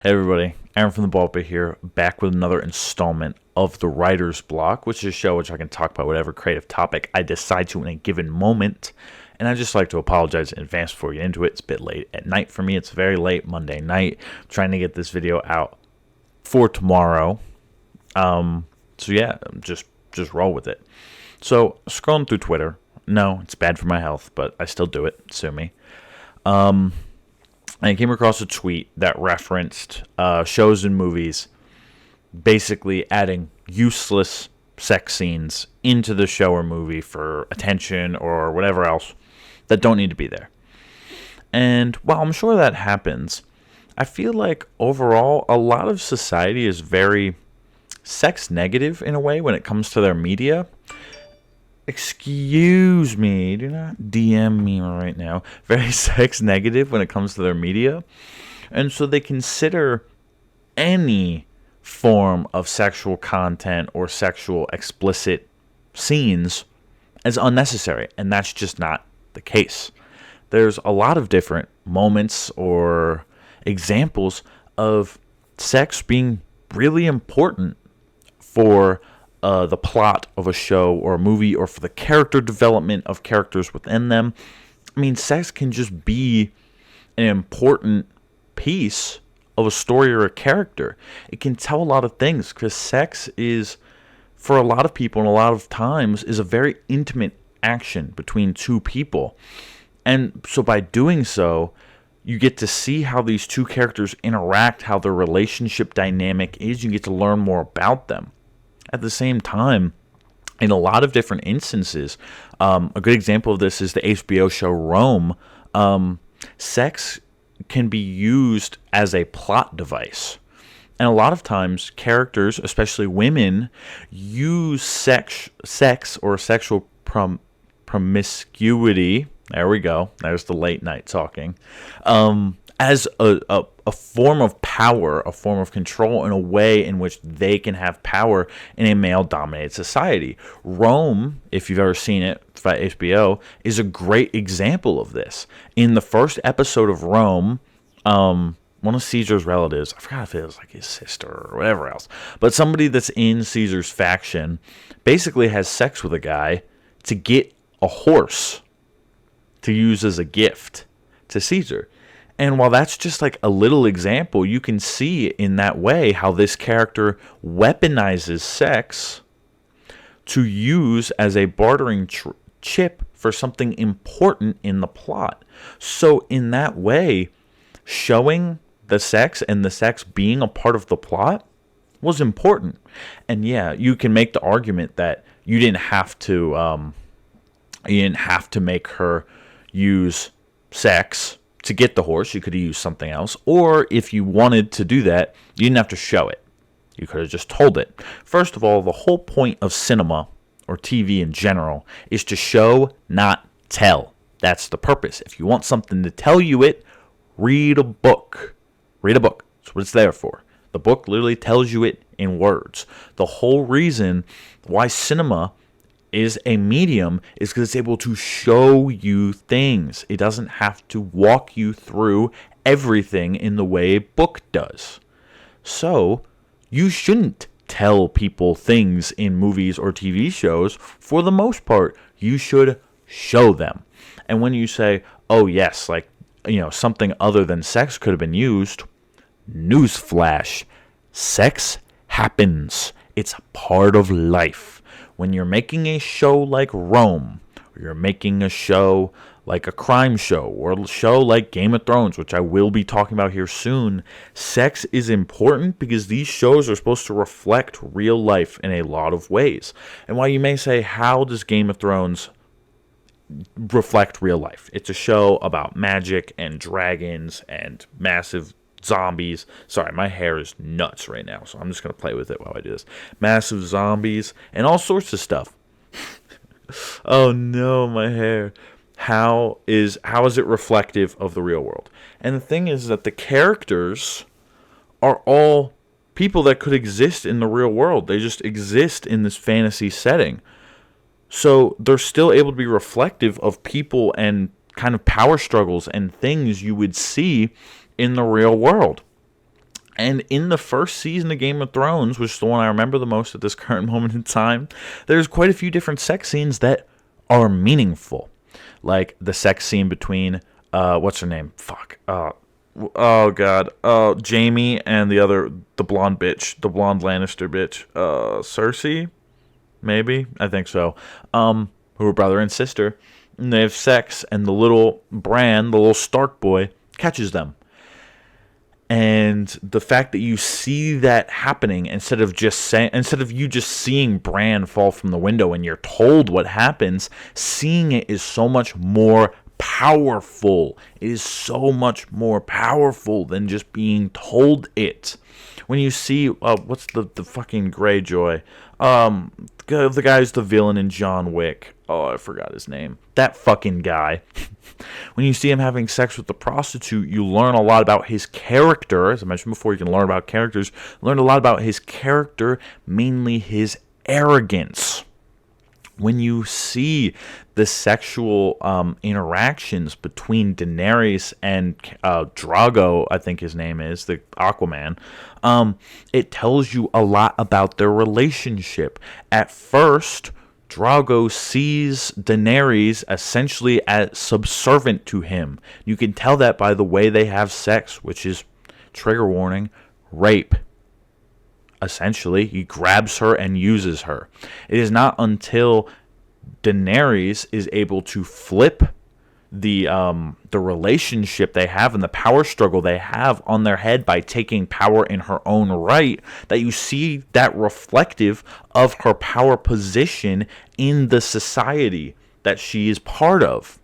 Hey everybody, Aaron from the Ballpit here, back with another installment of the Writer's Block, which is a show which I can talk about whatever creative topic I decide to in a given moment. And I'd just like to apologize in advance before we get into it. It's a bit late at night for me. It's very late Monday night. I'm trying to get this video out for tomorrow. So yeah, just roll with it. So scrolling through Twitter. No, it's bad for my health, but I still do it. Sue me. I came across a tweet that referenced shows and movies basically adding useless sex scenes into the show or movie for attention or whatever else that don't need to be there. And while I'm sure that happens, I feel like overall a lot of society is very sex negative in a way when it comes to their media. Excuse me, do not DM me right now. Very sex negative when it comes to their media. And so they consider any form of sexual content or sexual explicit scenes as unnecessary. And that's just not the case. There's a lot of different moments or examples of sex being really important for the plot of a show or a movie, or for the character development of characters within them. I mean, sex can just be an important piece of a story or a character. It can tell a lot of things, because sex is, for a lot of people and a lot of times, is a very intimate action between two people. And so by doing so, you get to see how these two characters interact, how their relationship dynamic is. You get to learn more about them. At the same time, in a lot of different instances, a good example of this is the HBO show Rome. Sex can be used as a plot device. And a lot of times, characters, especially women, use sex or sexual promiscuity. There we go. There's the late night talking. As a form of power, a form of control, in a way in which they can have power in a male-dominated society. Rome, if you've ever seen it by HBO, is a great example of this. In the first episode of Rome, one of Caesar's relatives, I forgot if it was like his sister or whatever else, but somebody that's in Caesar's faction basically has sex with a guy to get a horse to use as a gift to Caesar. And while that's just like a little example, you can see in that way how this character weaponizes sex to use as a bartering chip for something important in the plot. So in that way, showing the sex and the sex being a part of the plot was important. And yeah, you can make the argument that you didn't have to make her use sex to get the horse. You could have used something else. Or if you wanted to do that, you didn't have to show it. You could have just told it. First of all, the whole point of cinema, or TV in general, is to show, not tell. That's the purpose. If you want something to tell you it, read a book. Read a book. That's what it's there for. The book literally tells you it in words. The whole reason why cinema is a medium is because it's able to show you things. It doesn't have to walk you through everything in the way a book does. So you shouldn't tell people things in movies or TV shows. For the most part, you should show them. And when you say, oh yes, like, something other than sex could have been used, newsflash, sex happens. It's a part of life. When you're making a show like Rome, or you're making a show like a crime show, or a show like Game of Thrones, which I will be talking about here soon, sex is important because these shows are supposed to reflect real life in a lot of ways. And while you may say, how does Game of Thrones reflect real life? It's a show about magic and dragons and massive zombies. Sorry, my hair is nuts right now, so I'm just going to play with it while I do this. Massive zombies and all sorts of stuff. Oh no, my hair. How is it reflective of the real world? And the thing is that the characters are all people that could exist in the real world. They just exist in this fantasy setting. So they're still able to be reflective of people and kind of power struggles and things you would see in the real world. And in the first season of Game of Thrones, which is the one I remember the most at this current moment in time, there's quite a few different sex scenes that are meaningful. Like the sex scene between, what's her name? Oh, God. Jamie and the blonde bitch. The blonde Lannister bitch. Cersei? Maybe? I think so. Who are brother and sister. And they have sex, and the little Bran, the little Stark boy, catches them. And the fact that you see that happening instead of you just seeing Bran fall from the window and you're told what happens, seeing it is so much more powerful. It is so much more powerful than just being told it. When you see what's the fucking Greyjoy, the guy who's the villain in John Wick. Oh, I forgot his name. That fucking guy. When you see him having sex with the prostitute, you learn a lot about his character. As I mentioned before, you can learn about characters. Learn a lot about his character, mainly his arrogance. When you see the sexual interactions between Daenerys and Drogo, I think his name is, the Aquaman, it tells you a lot about their relationship. At first, Drogo sees Daenerys essentially as subservient to him. You can tell that by the way they have sex, which is, trigger warning, rape. Essentially, he grabs her and uses her. It is not until Daenerys is able to flip the relationship they have and the power struggle they have on their head by taking power in her own right that you see that reflective of her power position in the society that she is part of.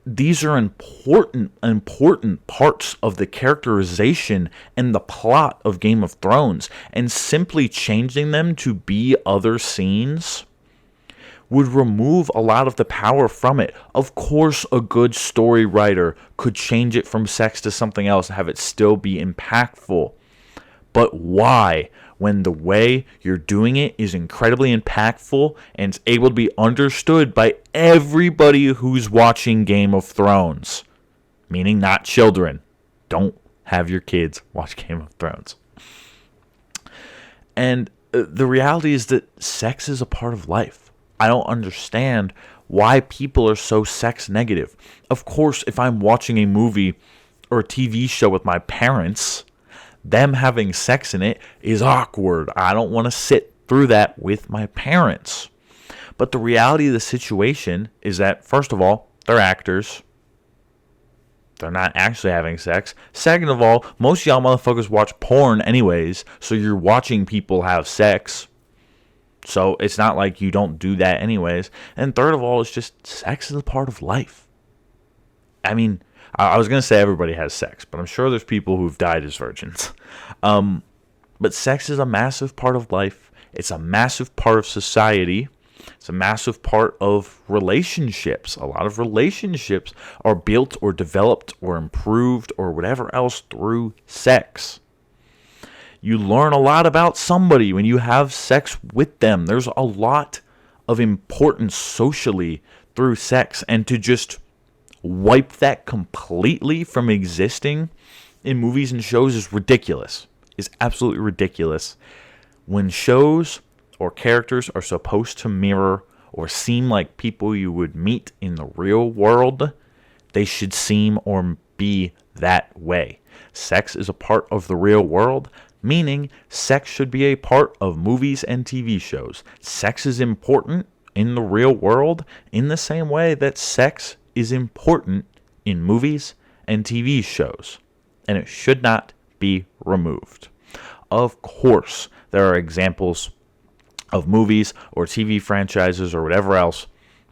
These are important parts of the characterization and the plot of Game of Thrones, and simply changing them to be other scenes would remove a lot of the power from it. Of course, a good story writer could change it from sex to something else and have it still be impactful. But why? When the way you're doing it is incredibly impactful and it's able to be understood by everybody who's watching Game of Thrones. Meaning not children. Don't have your kids watch Game of Thrones. And the reality is that sex is a part of life. I don't understand why people are so sex negative. Of course, if I'm watching a movie or a TV show with my parents, them having sex in it is awkward. I don't want to sit through that with my parents. But the reality of the situation is that, first of all, they're actors. They're not actually having sex. Second of all, most of y'all motherfuckers watch porn anyways, so you're watching people have sex. So it's not like you don't do that anyways. And third of all, it's just sex is a part of life. I mean, I was going to say everybody has sex, but I'm sure there's people who've died as virgins. But sex is a massive part of life. It's a massive part of society. It's a massive part of relationships. A lot of relationships are built or developed or improved or whatever else through sex. You learn a lot about somebody when you have sex with them. There's a lot of importance socially through sex, and to just wipe that completely from existing in movies and shows is ridiculous. Is absolutely ridiculous. When shows or characters are supposed to mirror or seem like people you would meet in the real world, they should seem or be that way. Sex is a part of the real world, meaning sex should be a part of movies and TV shows. Sex is important in the real world in the same way that sex is important in movies and TV shows, and it should not be removed. Of course, there are examples of movies or TV franchises or whatever else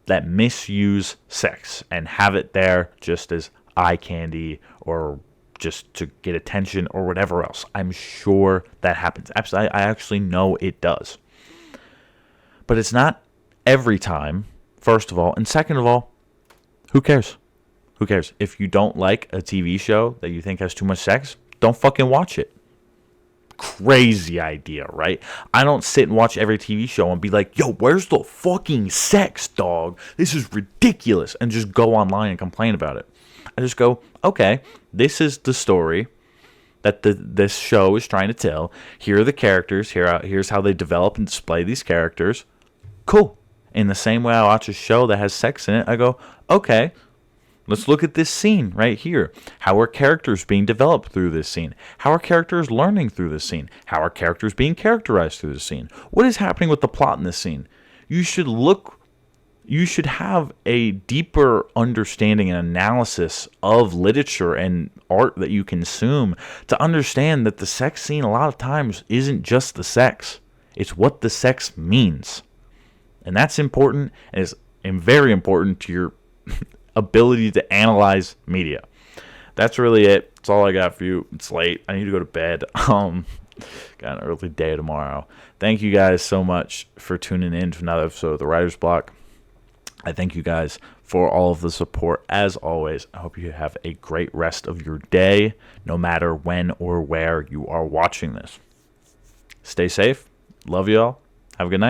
that misuse sex and have it there just as eye candy or just to get attention or whatever else. I'm sure that happens. Absolutely, I actually know it does. But it's not every time, first of all. And second of all, who cares? Who cares? If you don't like a TV show that you think has too much sex, don't fucking watch it. Crazy idea, right? I don't sit and watch every TV show and be like, yo, where's the fucking sex, dog? This is ridiculous. And just go online and complain about it. I just go, okay, this is the story that this show is trying to tell. Here are the characters. Here's how they develop and display these characters. Cool. In the same way I watch a show that has sex in it, I go, okay, let's look at this scene right here. How are characters being developed through this scene? How are characters learning through this scene? How are characters being characterized through this scene? What is happening with the plot in this scene? You should have a deeper understanding and analysis of literature and art that you consume to understand that the sex scene a lot of times isn't just the sex. It's what the sex means. And that's important and very important to your ability to analyze media. That's really it. That's all I got for you. It's late. I need to go to bed. Got an early day tomorrow. Thank you guys so much for tuning in to another episode of The Writer's Block. I thank you guys for all of the support. As always, I hope you have a great rest of your day, no matter when or where you are watching this. Stay safe. Love y'all. Have a good night.